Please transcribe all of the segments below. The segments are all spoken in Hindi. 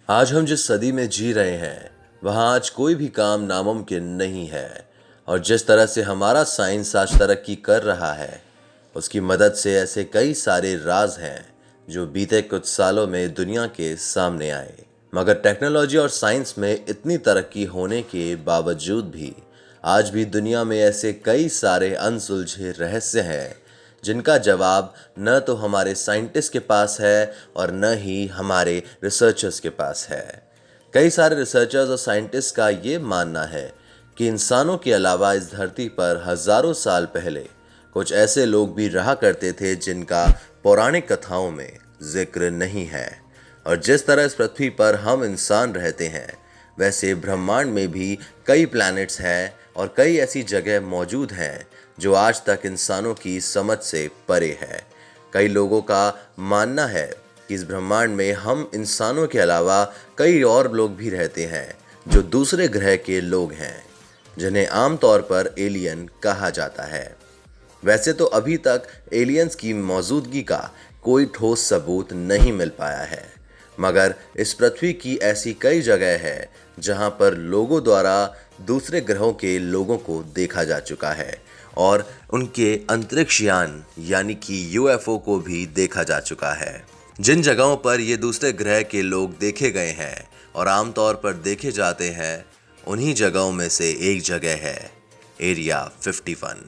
आज हम जिस सदी में जी रहे हैं वहाँ आज कोई भी काम नामुमकिन नहीं है। और जिस तरह से हमारा साइंस आज तरक्की कर रहा है उसकी मदद से ऐसे कई सारे राज हैं जो बीते कुछ सालों में दुनिया के सामने आए। मगर टेक्नोलॉजी और साइंस में इतनी तरक्की होने के बावजूद भी आज भी दुनिया में ऐसे कई सारे अनसुलझे रहस्य हैं जिनका जवाब न तो हमारे साइंटिस्ट के पास है और न ही हमारे रिसर्चर्स के पास है। कई सारे रिसर्चर्स और साइंटिस्ट का ये मानना है कि इंसानों के अलावा इस धरती पर हजारों साल पहले कुछ ऐसे लोग भी रहा करते थे जिनका पौराणिक कथाओं में जिक्र नहीं है। और जिस तरह इस पृथ्वी पर हम इंसान रहते हैं वैसे ब्रह्मांड में भी कई प्लैनेट्स हैं और कई ऐसी जगह मौजूद हैं जो आज तक इंसानों की समझ से परे है। कई लोगों का मानना है कि इस ब्रह्मांड में हम इंसानों के अलावा कई और लोग भी रहते हैं जो दूसरे ग्रह के लोग हैं जिन्हें आमतौर पर एलियन कहा जाता है। वैसे तो अभी तक एलियंस की मौजूदगी का कोई ठोस सबूत नहीं मिल पाया है, मगर इस पृथ्वी की ऐसी कई जगह है जहां पर लोगों द्वारा दूसरे ग्रहों के लोगों को देखा जा चुका है और उनके अंतरिक्ष यान यानी कि यूएफओ को भी देखा जा चुका है। जिन जगहों पर ये दूसरे ग्रह के लोग देखे गए हैं और आमतौर पर देखे जाते हैं उन्हीं जगहों में से एक जगह है एरिया 51।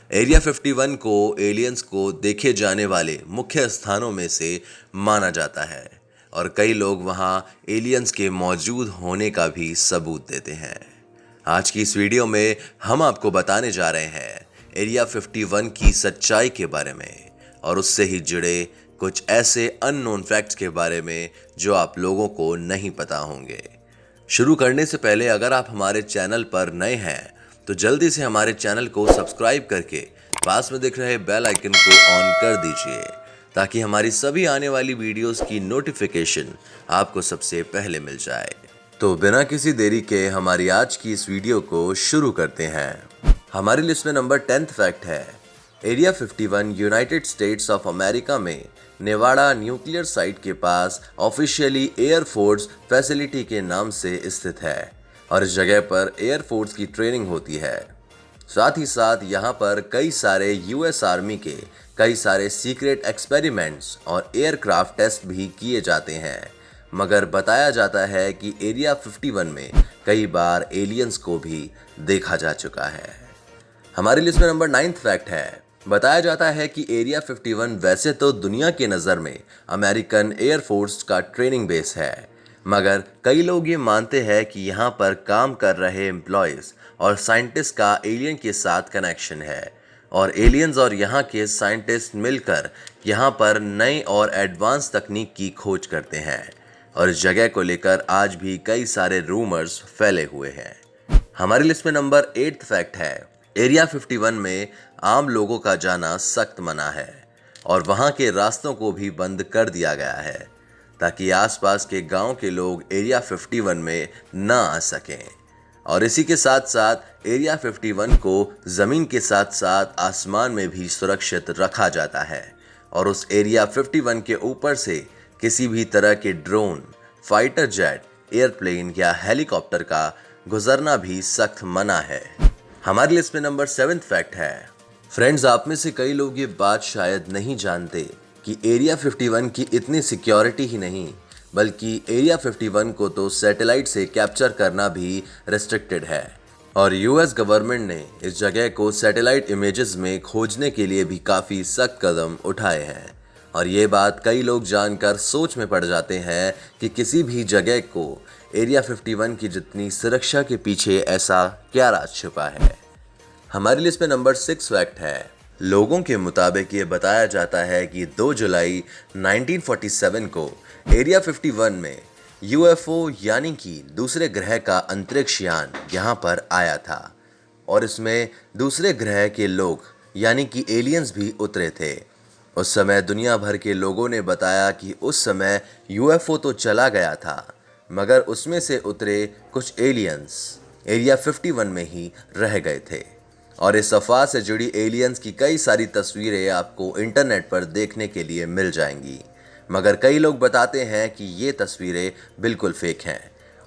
एरिया 51 को एलियंस को देखे जाने वाले मुख्य स्थानों में से माना जाता है और कई लोग वहां एलियंस के मौजूद होने का भी सबूत देते हैं। आज की इस वीडियो में हम आपको बताने जा रहे हैं एरिया 51 की सच्चाई के बारे में और उससे ही जुड़े कुछ ऐसे अननोन फैक्ट्स के बारे में जो आप लोगों को नहीं पता होंगे। शुरू करने से पहले अगर आप हमारे चैनल पर नए हैं तो जल्दी से हमारे चैनल को सब्सक्राइब करके पास में दिख रहे बेल आइकन को ऑन कर दीजिए ताकि हमारी सभी आने वाली वीडियोस की नोटिफिकेशन आपको सबसे पहले मिल जाए। तो बिना किसी देरी के हमारी आज की इस वीडियो को शुरू करते हैं। हमारी लिस्ट में नंबर 10 फैक्ट है area 51 United states of America में नेवाडा न्यूक्लियर साइट के पास ऑफिशियली एयरफोर्स फैसिलिटी के नाम से स्थित है और इस जगह पर एयरफोर्स की ट्रेनिंग होती है। साथ ही साथ यहाँ पर कई सारे यूएस आर्मी के कई सारे सीक्रेट एक्सपेरिमेंट्स और एयरक्राफ्ट टेस्ट भी किए जाते हैं। मगर बताया जाता है कि एरिया 51 में कई बार एलियंस को भी देखा जा चुका है। हमारी लिस्ट में नंबर 9 फैक्ट है बताया जाता है कि एरिया 51 वैसे तो दुनिया के नज़र में अमेरिकन एयरफोर्स का ट्रेनिंग बेस है, मगर कई लोग ये मानते हैं कि यहाँ पर काम कर रहे एम्प्लॉयज़ और साइंटिस्ट का एलियन के साथ कनेक्शन है और एलियंस और यहाँ के साइंटिस्ट मिलकर यहाँ पर नई और एडवांस तकनीक की खोज करते हैं और इस जगह को लेकर आज भी कई सारे रूमर्स फैले हुए हैं। हमारी लिस्ट में नंबर 8 फैक्ट है एरिया 51 में आम लोगों का जाना सख्त मना है और वहाँ के रास्तों को भी बंद कर दिया गया है ताकि आसपास के गांव के लोग एरिया 51 में ना आ सकें। और इसी के साथ साथ एरिया 51 को ज़मीन के साथ साथ आसमान में भी सुरक्षित रखा जाता है और उस एरिया 51 के ऊपर से किसी भी तरह के ड्रोन, फाइटर जेट, एयरप्लेन या हेलीकॉप्टर का गुजरना भी सख्त मना है। हमारी लिस्ट में नंबर 7 फैक्ट है फ्रेंड्स, आप में से कई लोग ये बात शायद नहीं जानते कि एरिया 51 की इतनी सिक्योरिटी ही नहीं बल्कि एरिया 51 को तो सैटेलाइट से कैप्चर करना भी रेस्ट्रिक्टेड है और यूएस गवर्नमेंट ने इस जगह को सैटेलाइट इमेजेस में खोजने के लिए भी काफ़ी सख्त कदम उठाए हैं। और ये बात कई लोग जानकर सोच में पड़ जाते हैं कि किसी भी जगह को एरिया 51 की जितनी सुरक्षा के पीछे ऐसा क्या राज छुपा है। हमारी लिस्ट में नंबर 6 फैक्ट है लोगों के मुताबिक ये बताया जाता है कि 2 जुलाई 1947 को एरिया 51 में यूएफओ यानी कि दूसरे ग्रह का अंतरिक्ष यान यहाँ पर आया था और इसमें दूसरे ग्रह के लोग यानी कि एलियंस भी उतरे थे। उस समय दुनिया भर के लोगों ने बताया कि उस समय यूएफओ तो चला गया था मगर उसमें से उतरे कुछ एलियंस एरिया 51 में ही रह गए थे और इस अफवाह से जुड़ी एलियंस की कई सारी तस्वीरें आपको इंटरनेट पर देखने के लिए मिल जाएंगी। मगर कई लोग बताते हैं कि ये तस्वीरें बिल्कुल फेक हैं।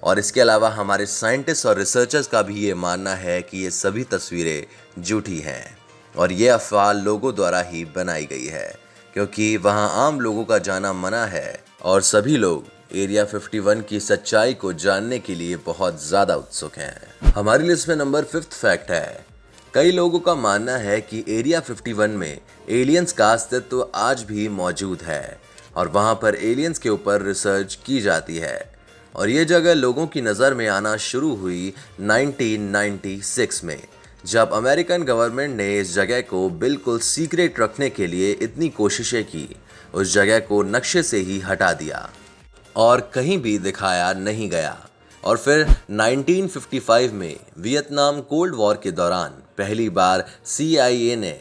और इसके अलावा हमारे साइंटिस्ट और रिसर्चर्स का भी ये मानना है कि ये सभी तस्वीरें झूठी हैं और ये अफवाह लोगों द्वारा ही बनाई गई है, क्योंकि वहाँ आम लोगों का जाना मना है और सभी लोग एरिया 51 की सच्चाई को जानने के लिए बहुत ज़्यादा उत्सुक हैं। हमारी लिस्ट में नंबर 5 फैक्ट है, कई लोगों का मानना है कि एरिया 51 में एलियंस का अस्तित्व आज भी मौजूद है और वहाँ पर एलियंस के ऊपर रिसर्च की जाती है और ये जगह लोगों की नज़र में आना शुरू हुई 1996 में, जब अमेरिकन गवर्नमेंट ने इस जगह को बिल्कुल सीक्रेट रखने के लिए इतनी कोशिशें की, उस जगह को नक्शे से ही हटा दिया और कहीं भी दिखाया नहीं गया। और फिर 1955 में वियतनाम कोल्ड वॉर के दौरान पहली बार CIA ने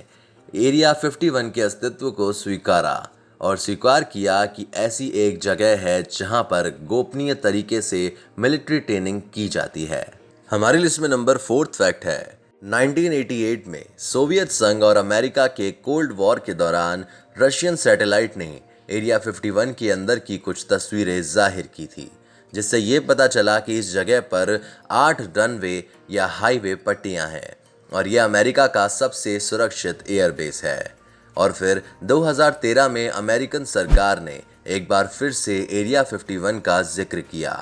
एरिया 51 के अस्तित्व को स्वीकारा और स्वीकार किया कि ऐसी एक जगह है जहां पर गोपनीय तरीके से मिलिट्री ट्रेनिंग की जाती है। हमारी लिस्ट में नंबर 4 फैक्ट है, 1988 में सोवियत संघ और अमेरिका के कोल्ड वॉर के दौरान रशियन सैटेलाइट ने एरिया 51 के अंदर की कुछ तस्वीरें जाहिर की थी, जिससे ये पता चला कि इस जगह पर 8 रनवे या हाईवे पट्टियां हैं और यह अमेरिका का सबसे सुरक्षित एयरबेस है। और फिर 2013 में अमेरिकन सरकार ने एक बार फिर से एरिया 51 का जिक्र किया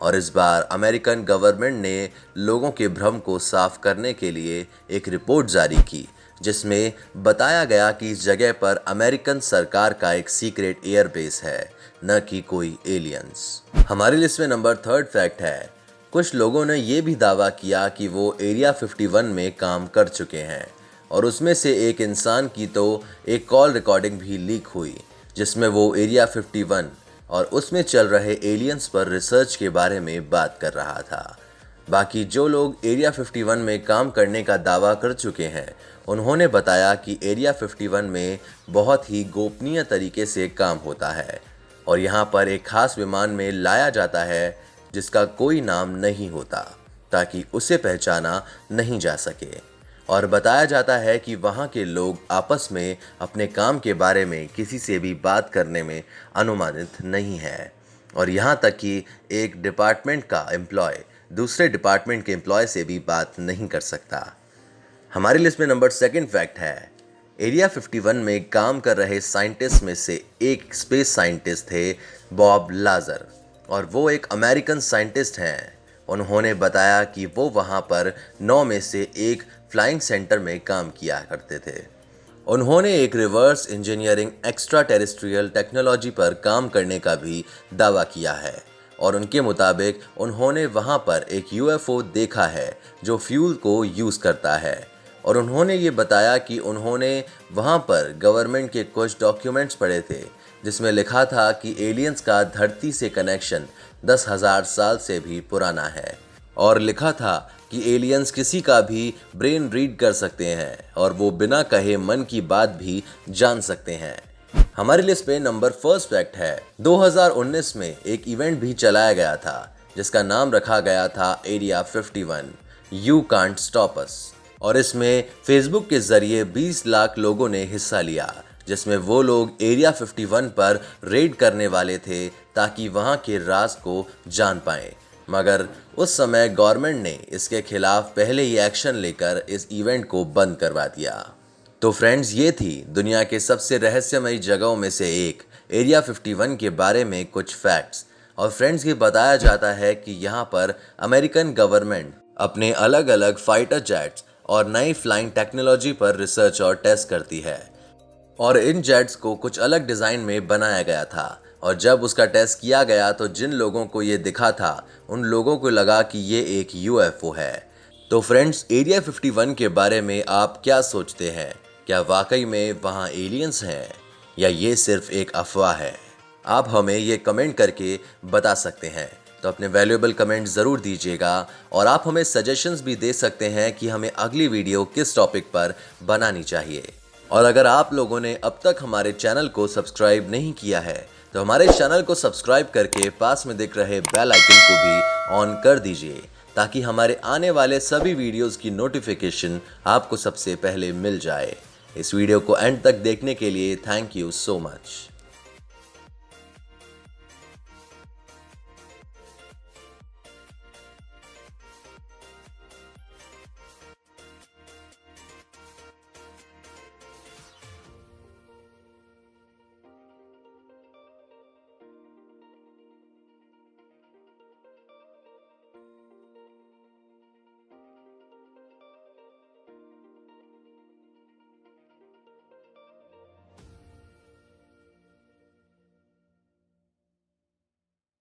और इस बार अमेरिकन गवर्नमेंट ने लोगों के भ्रम को साफ करने के लिए एक रिपोर्ट जारी की, जिसमें बताया गया कि इस जगह पर अमेरिकन सरकार का एक सीक्रेट एयरबेस है, न कि कोई एलियंस। हमारी लिस्ट में नंबर 3 फैक्ट है, कुछ लोगों ने ये भी दावा किया कि वो एरिया 51 में काम कर चुके हैं और उसमें से एक इंसान की तो एक कॉल रिकॉर्डिंग भी लीक हुई, जिसमें वो एरिया 51 और उसमें चल रहे एलियंस पर रिसर्च के बारे में बात कर रहा था। बाकी जो लोग एरिया 51 में काम करने का दावा कर चुके हैं, उन्होंने बताया कि एरिया 51 में बहुत ही गोपनीय तरीके से काम होता है और यहाँ पर एक खास विमान में लाया जाता है जिसका कोई नाम नहीं होता, ताकि उसे पहचाना नहीं जा सके। और बताया जाता है कि वहाँ के लोग आपस में अपने काम के बारे में किसी से भी बात करने में अनुमानित नहीं है और यहाँ तक कि एक डिपार्टमेंट का एम्प्लॉय दूसरे डिपार्टमेंट के एम्प्लॉय से भी बात नहीं कर सकता। हमारी लिस्ट में नंबर 2 फैक्ट है, एरिया 51 में काम कर रहे साइंटिस्ट में से एक स्पेस साइंटिस्ट थे बॉब लाजर और वो एक अमेरिकन साइंटिस्ट हैं। उन्होंने बताया कि वो वहाँ पर 9 में से एक फ्लाइंग सेंटर में काम किया करते थे। उन्होंने एक reverse engineering extra terrestrial technology पर काम करने का भी दावा किया है और उनके मुताबिक उन्होंने वहाँ पर एक UFO देखा है जो फ्यूल को यूज़ करता है और उन्होंने ये बताया कि उन्होंने वहाँ पर गवर्नमेंट के कुछ डॉक्यूमेंट्स पढ़े थे जिसमें लिखा था कि एलियंस का धरती से कनेक्शन 10,000 साल से भी पुराना है और लिखा था कि एलियंस किसी का भी ब्रेन रीड कर सकते हैं और वो बिना कहे मन की बात भी जान सकते हैं। हमारी लिस्ट पे नंबर 1 फैक्ट है, 2019 में एक इवेंट भी चलाया गया था जिसका नाम रखा गया था area 51 you can't stop us और इसमें फेसबुक के जरिए 20 लाख लोगों ने हिस्सा लिया, जिसमें वो लोग एरिया 51 पर रेड करने वाले थे ताकि वहाँ के राज को जान पाएं। मगर उस समय गवर्नमेंट ने इसके खिलाफ पहले ही एक्शन लेकर इस इवेंट को बंद करवा दिया। तो फ्रेंड्स, ये थी दुनिया के सबसे रहस्यमयी जगहों में से एक एरिया 51 के बारे में कुछ फैक्ट्स। और फ्रेंड्स, ये बताया जाता है कि यहाँ पर अमेरिकन गवर्नमेंट अपने अलग अलग फाइटर जेट्स और नई फ्लाइंग टेक्नोलॉजी पर रिसर्च और टेस्ट करती है और इन जेट्स को कुछ अलग डिज़ाइन में बनाया गया था और जब उसका टेस्ट किया गया तो जिन लोगों को ये दिखा था उन लोगों को लगा कि ये एक UFO है। तो फ्रेंड्स, एरिया 51 के बारे में आप क्या सोचते हैं? क्या वाकई में वहाँ एलियंस हैं या ये सिर्फ एक अफवाह है? आप हमें ये कमेंट करके बता सकते हैं। तो अपने वैल्यूएबल कमेंट ज़रूर दीजिएगा और आप हमें सजेशंस भी दे सकते हैं कि हमें अगली वीडियो किस टॉपिक पर बनानी चाहिए। और अगर आप लोगों ने अब तक हमारे चैनल को सब्सक्राइब नहीं किया है तो हमारे चैनल को सब्सक्राइब करके पास में दिख रहे बेल आइकन को भी ऑन कर दीजिए ताकि हमारे आने वाले सभी वीडियोस की नोटिफिकेशन आपको सबसे पहले मिल जाए। इस वीडियो को एंड तक देखने के लिए थैंक यू सो मच।